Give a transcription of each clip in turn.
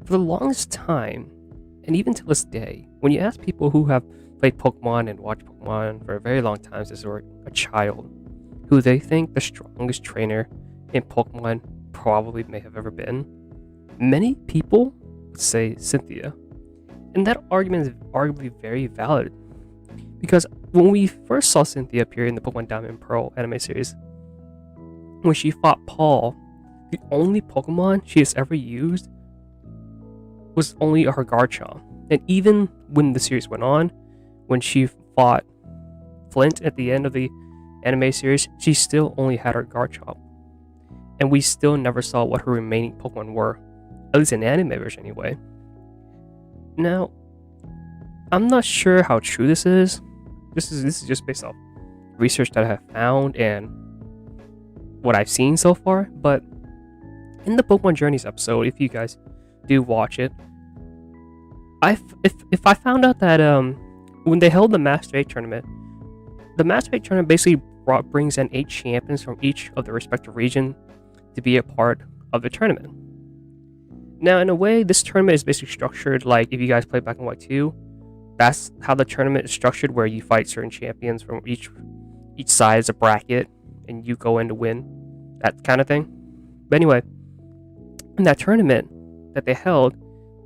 For the longest time, and even to this day, when you ask people who have played Pokemon and watched Pokemon for a very long time since they were a child, who they think the strongest trainer in Pokemon probably may have ever been, many people would say Cynthia. And that argument is arguably very valid. Because when we first saw Cynthia appear in the Pokemon Diamond and Pearl anime series, when she fought Paul, the only Pokemon she has ever used was only her Garchomp. And even when the series went on, when she fought Flint at the end of the anime series, she still only had her Garchomp. And we still never saw what her remaining Pokemon were, at least in the anime version anyway. Now, I'm not sure how true this is. This is just based off research that I have found and what I've seen so far, but in the Pokemon Journeys episode, if you guys do watch it, if I found out that when they held the Master 8 tournament, the Master 8 tournament basically brings in 8 champions from each of the respective region to be a part of the tournament. Now, in a way, this tournament is basically structured like if you guys play Black and White 2, that's how the tournament is structured, where you fight certain champions from each side as a bracket, and you go in to win, that kind of thing. But anyway, in that tournament that they held,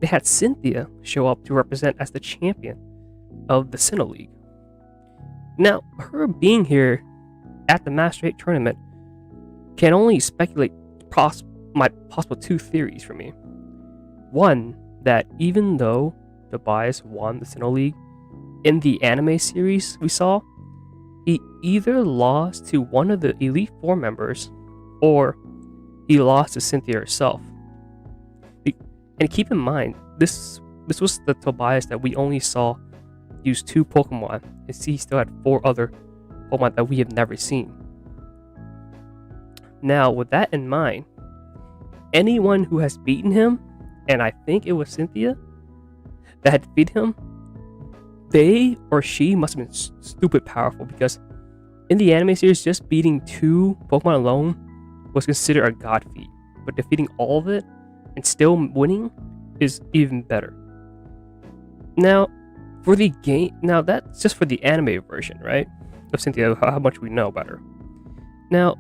they had Cynthia show up to represent as the champion of the Sinnoh League. Now, her being here at the Master 8 tournament can only speculate my possible 2 theories for me. One, that even though Tobias won the Sinnoh League, in the anime series we saw, he either lost to one of the Elite Four members, or he lost to Cynthia herself. And keep in mind, this was the Tobias that we only saw use 2 Pokemon, and he still had 4 other Pokemon that we have never seen. Now, with that in mind, anyone who has beaten him, and I think it was Cynthia that had defeated him, they or she must have been stupid powerful, because in the anime series, just beating 2 Pokemon alone was considered a god feat, but defeating all of it and still winning is even better. Now, for the game, now that's just for the anime version, right, of Cynthia, how much we know about her. Now,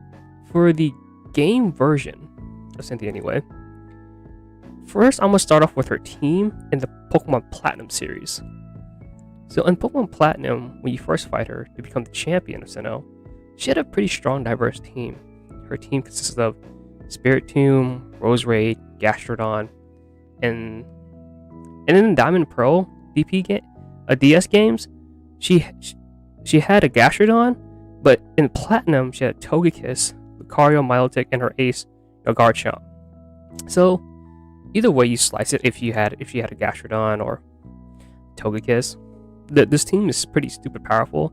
for the game version of Cynthia anyway, first I'm going to start off with her team in the Pokemon Platinum series. So in Pokemon Platinum, when you first fight her to become the champion of Sinnoh, she had a pretty strong, diverse team. Her team consisted of Spiritomb, Roserade, Gastrodon, and in Diamond and Pearl DS games, she had a Gastrodon, but in Platinum she had Togekiss, Lucario, Milotic, and her ace, Garchomp. So either way you slice it, if she had a Gastrodon or Togekiss, this team is pretty stupid powerful,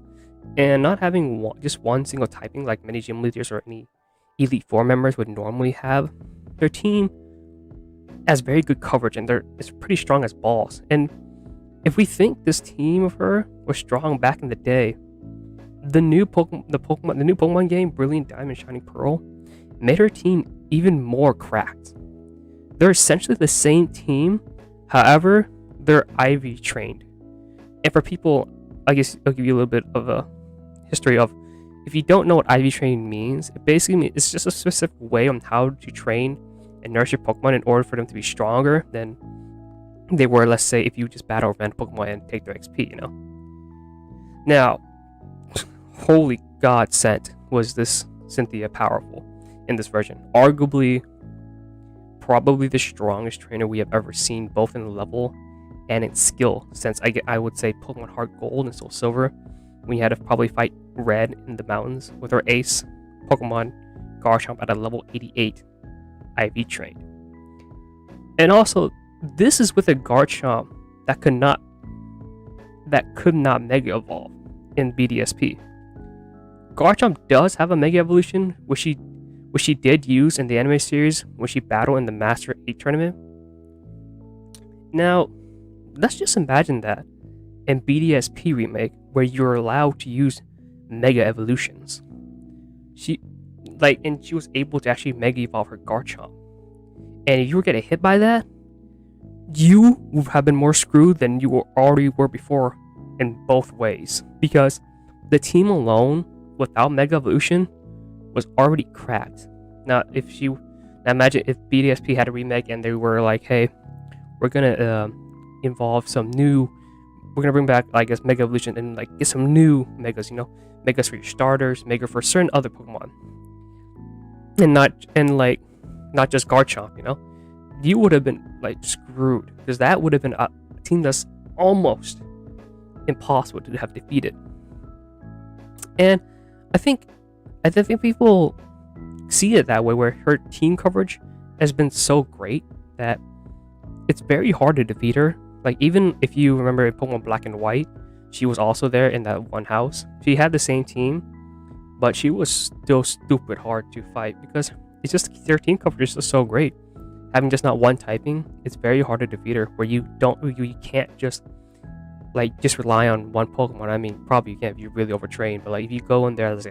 and not having just one single typing like many gym leaders or any Elite Four members would normally have, their team has very good coverage, and it's pretty strong as balls. And if we think this team of her was strong back in the day, the new Pokemon game, Brilliant Diamond, Shining Pearl, made her team even more cracked. They're essentially the same team, however, they're IV trained. And for people, I guess I'll give you a little bit of a history of, if you don't know what IV training means, it basically means it's just a specific way on how to train and nurture Pokemon in order for them to be stronger than they were, let's say, if you just battle random Pokemon and take their XP, Now, holy god sent was this Cynthia powerful in this version. Arguably, probably the strongest trainer we have ever seen, both in level and in skill, since I would say Pokemon Heart Gold and Soul Silver, we had to probably fight Red in the mountains with our ace Pokemon Garchomp at a level 88 IV trained. And also, this is with a Garchomp that could not Mega Evolve in BDSP. Garchomp does have a Mega Evolution, which she did use in the anime series when she battled in the Master 8 tournament. Now, let's just imagine that in BDSP Remake, where you're allowed to use Mega Evolutions. She was able to actually Mega Evolve her Garchomp. And if you were getting hit by that, you would have been more screwed than you already were before in both ways, because the team alone without Mega Evolution was already cracked. Now imagine if BDSP had a remake and they were like, hey, we're gonna involve some new, we're gonna bring back, I guess, Mega Evolution and like get some new megas, megas for your starters, mega for certain other Pokemon, and not just Garchomp, you would have been like screwed, because that would have been a team that's almost impossible to have defeated. And I think people see it that way, where her team coverage has been so great that it's very hard to defeat her. Like, even if you remember in Pokemon Black and White, she was also there in that one house. She had the same team, but she was still stupid hard to fight, because it's just their team coverage is just so great. Having just not one typing, it's very hard to defeat her, where you can't just rely on one Pokemon. I mean, probably you can't if you're really overtrained, but like if you go in there as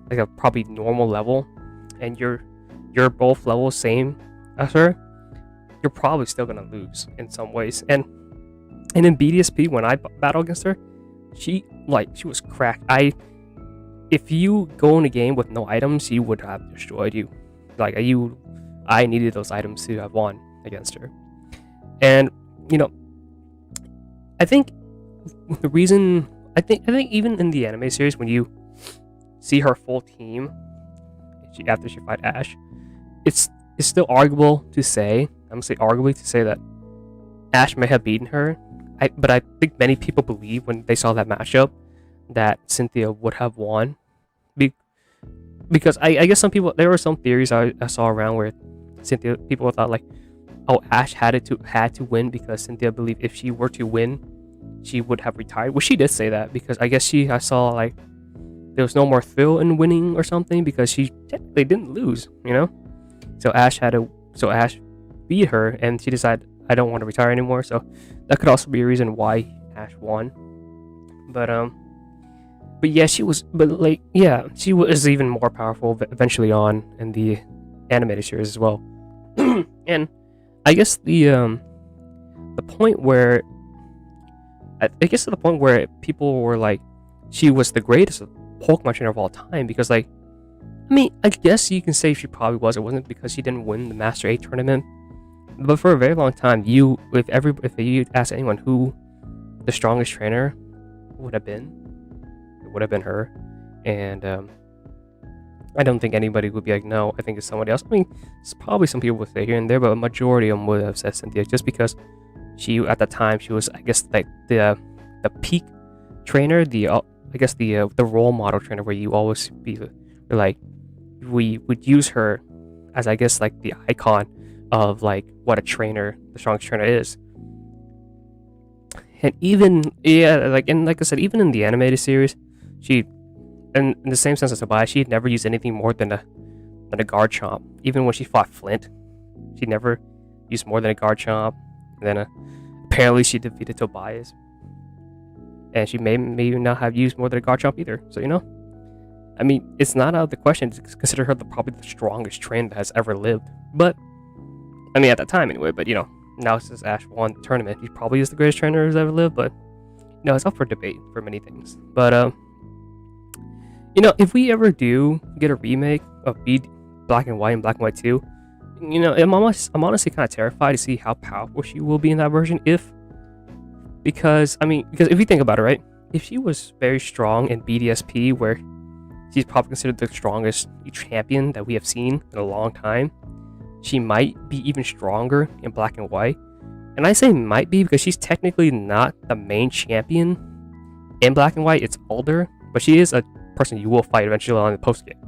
like a probably normal level, and you're both levels same as her, you're probably still gonna lose in some ways. And in BDSP, when I battled against her, she was cracked. If you go in a game with no items, she would have destroyed you. I needed those items to have won against her. And I think the reason, I think even in the anime series, when you see her full team after she fight Ash, it's still arguable to say, arguably to say that Ash may have beaten her. But I think many people believe, when they saw that matchup, that Cynthia would have won, because I guess there were some theories I saw around where Cynthia, people thought like, oh, Ash had to win because Cynthia believed if she were to win, she would have retired. Well, she did say that, because I guess I saw like there was no more thrill in winning or something, because she technically didn't lose, So Ash beat her, and she decided, I don't want to retire anymore. So that could also be a reason why Ash won. But yeah, she was even more powerful eventually on in the animated series as well. And I guess the point where people were like, she was the greatest Pokemon trainer of all time, because I guess you can say she probably was. It wasn't because she didn't win the Master 8 tournament, but for a very long time, if you ask anyone who the strongest trainer would have been, it would have been her. And I don't think anybody would be like, no, I think it's somebody else. It's probably some people would say here and there, but a majority of them would have said Cynthia, just because at the time, she was, I guess, like the peak trainer, the role model trainer, where you always be like, we would use her as, I guess, like the icon of like what a trainer, the strongest trainer is. And even like I said, even in the animated series, she, in the same sense as Tobias, she had never used anything more than a Garchomp. Even when she fought Flint, she never used more than a Garchomp. And then apparently she defeated Tobias, and she may not have used more than a Garchomp either. So it's not out of the question to consider her probably the strongest trainer that has ever lived. But at that time anyway. But now since Ash won the tournament, he probably is the greatest trainer who's ever lived. But it's up for debate for many things. But if we ever do get a remake of Black and White and Black and White 2, I'm honestly kind of terrified to see how powerful she will be in that version. Because if you think about it, right? If she was very strong in BDSP, where she's probably considered the strongest champion that we have seen in a long time, she might be even stronger in Black and White. And I say might be because she's technically not the main champion in Black and White. It's Alder, but she is a person you will fight eventually on the post game.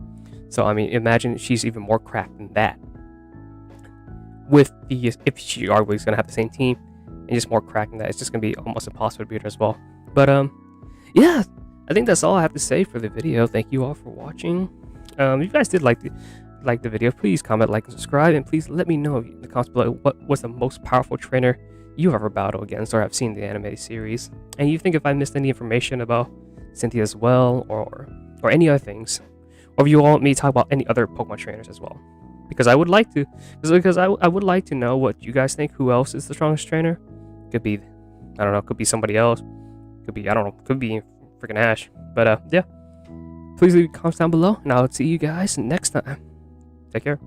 So imagine she's even more cracked than that. If she arguably is gonna have the same team and just more cracked than that, it's just gonna be almost impossible to beat her as well. But yeah, I think that's all I have to say for the video. Thank you all for watching. If you guys did like the video, please comment, like, and subscribe, and please let me know in the comments below what was the most powerful trainer you ever battled against or have seen the anime series. And you think if I missed any information about Cynthia as well, or any other things, or if you want me to talk about any other Pokemon trainers as well. because I would like to, because I would like to know what you guys think. Who else is the strongest trainer? Could be, I don't know. Could be somebody else. Could be, I don't know. Could be freaking Ash. But yeah. Please leave comments down below, and I'll see you guys next time. Take care.